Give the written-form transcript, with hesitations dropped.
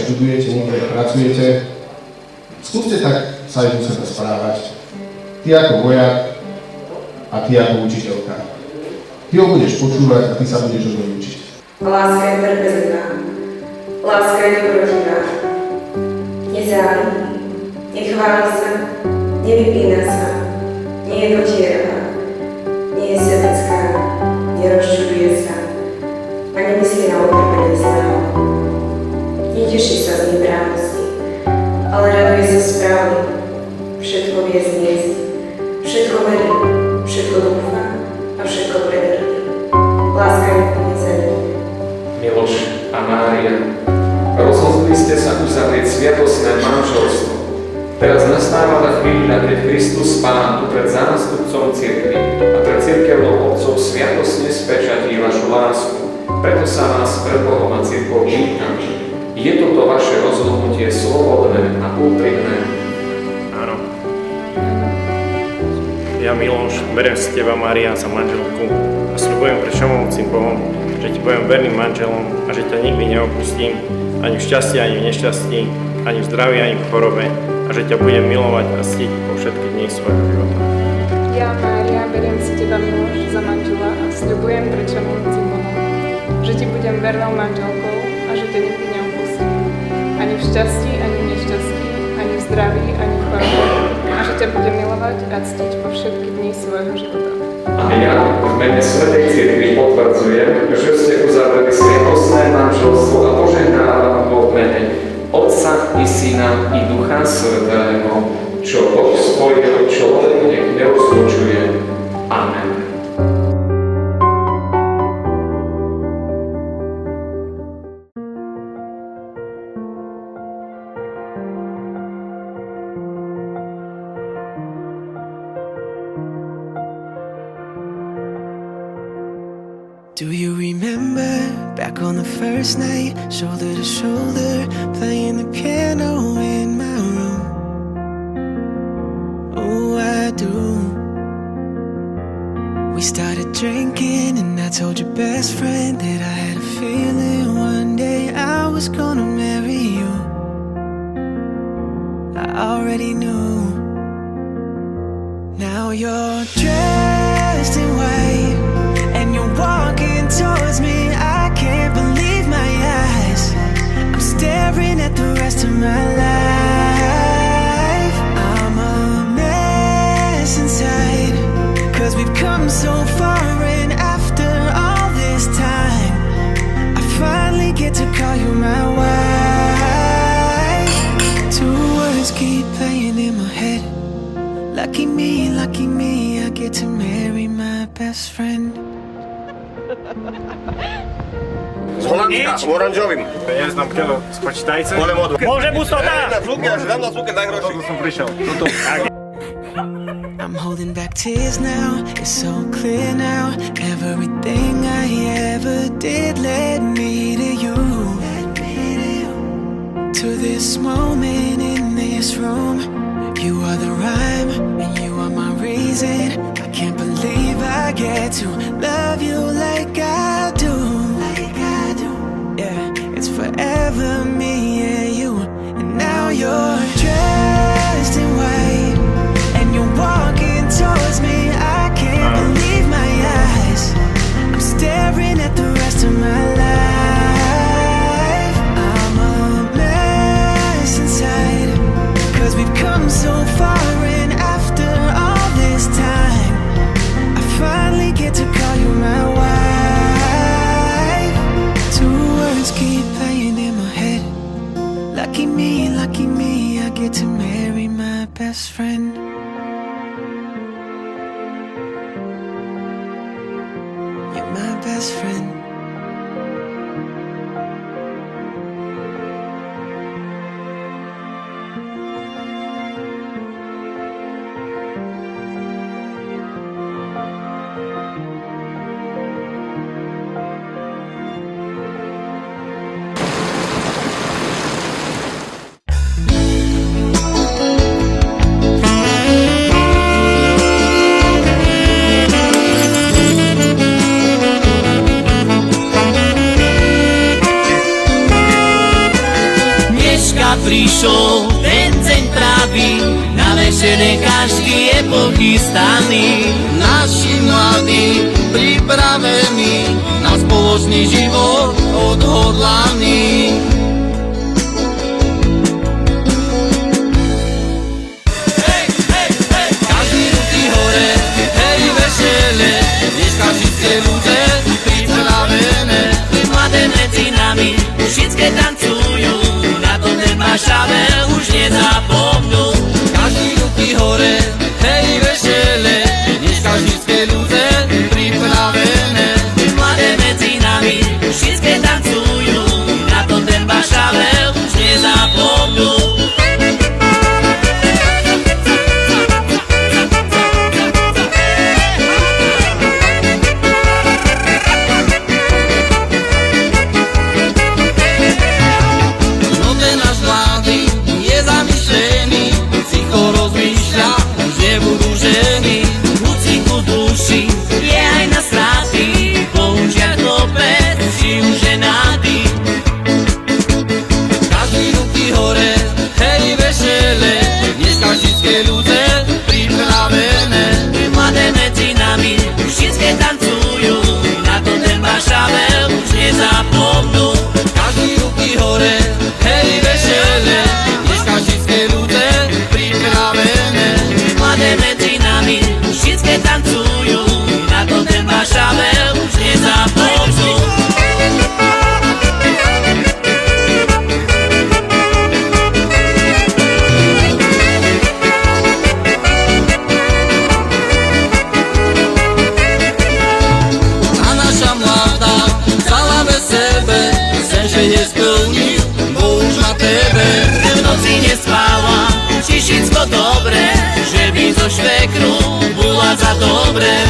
študujete, niekde pracujete, skúste tak sa aj do seba správať. Ty ako vojak a ty ako učiteľka. Ty ho budeš počúvať a ty sa budeš od neho učiť. Láska je trpezlivá. Láska je dobrotivá. Nezávidí. Nechváli sa. Nevypína sa. Nie je dotieravá. Nie je sebecká. Nerozčuduje sa. A nemyslí na utrpenie zlého. Neteší sa z neprávnosti, ale raduje sa správne. Všetko vie zniesť. Všetko verí. Všetko dúfa. A všetko predrží. Láska je nezemí. Miloš a Mária, rozhodli ste sa uzavrieť sviatostné manželstvo. Teraz nastáva tá chvíľa, keď Kristus Pán tu pred zástupcom cirkvi a pred cirkevnou otcov sviatostne spečatí vašu lásku. Preto sa vás pred Bohom a cirkvou pýtam. Je toto vaše rozhodnutie slobodné a úprimné? Áno. Ja, Miloš, beriem si teba, Mária, za manželku a sľubujem pred všemohúcim Bohom, že ti budem verným manželom a že ťa nikdy neopustím, ani v šťastí, ani v nešťastí, ani v zdraví, ani v chorobe, a že ťa budem milovať a ctiť po všetky dni svojho života. Ja, Mária, beriem si teba, Miloš, za manžela a sľubujem pred všemohúcim Bohom, že ti budem vernou manželkou a že ťa nikdy neopustím, ani v šťastí, ani v nešťastí, ani v zdraví, ani v chorobe, a že ťa budem milovať a ctiť po všetky dni svojho života. A ja v mene Svätej Cirkvi potvrdzujem, že ste uzavreli sviatostné manželstvo a požehnávam vo mene Otca i Syna i Ducha Svätého, čo Boh spojil, človek nech nerozlučuje. Amen. Do you remember back on the first night, shoulder to shoulder, playing the piano in my room? Oh, I do. We started drinking and I told your best friend that I had a feeling one day I was gonna marry you. I already knew. Now you're dressed in white and you're walking towards me. I can't believe my eyes. I'm staring at the rest of my life. I'm a mess inside, 'cause we've come so far, and after all this time I finally get to call you my wife. Two words keep playing in my head. Lucky me, I get to marry my best friend. Z Holandska, oranžovým. Ja znam keľo, spočítajce. Môže pustota! Na zvuke, až dám na zvuke najhroší. Toto som prišiel. I'm holding back tears now, it's so clear now. Everything I ever did led me to you. To this moment in this room. You are the rhyme, and you are my reason. I can't believe I get to love you like I do. Yeah, it's forever me and you. And now you're dressed in white and you're walking towards me. I can't believe my eyes. I'm staring at the rest of my life. I'm a mess inside, 'cause we've come so far, and after all this time I finally get to call you my wife. Two words keep playing in my head. Lucky me, I get to marry my best friend. You're my best friend. prišiel ten deň pravý, na večere každý je pochystaný. Naši mladí pripravení, na spoločný život odhodlaní. Každý ruky hore, hej vesele, dneska všetké ľudia pripravené. Mladé medzi nami, všetké tancujú, na to ten mašavel už nezapomnú. Každý ruky hore, hej vesele, dneska všetké ľudia pripravené. Mladé medzi nami, všetké tancujú, na to ten mašavel už nezapomnú. Dobre, že by zo švekru bola za dobre.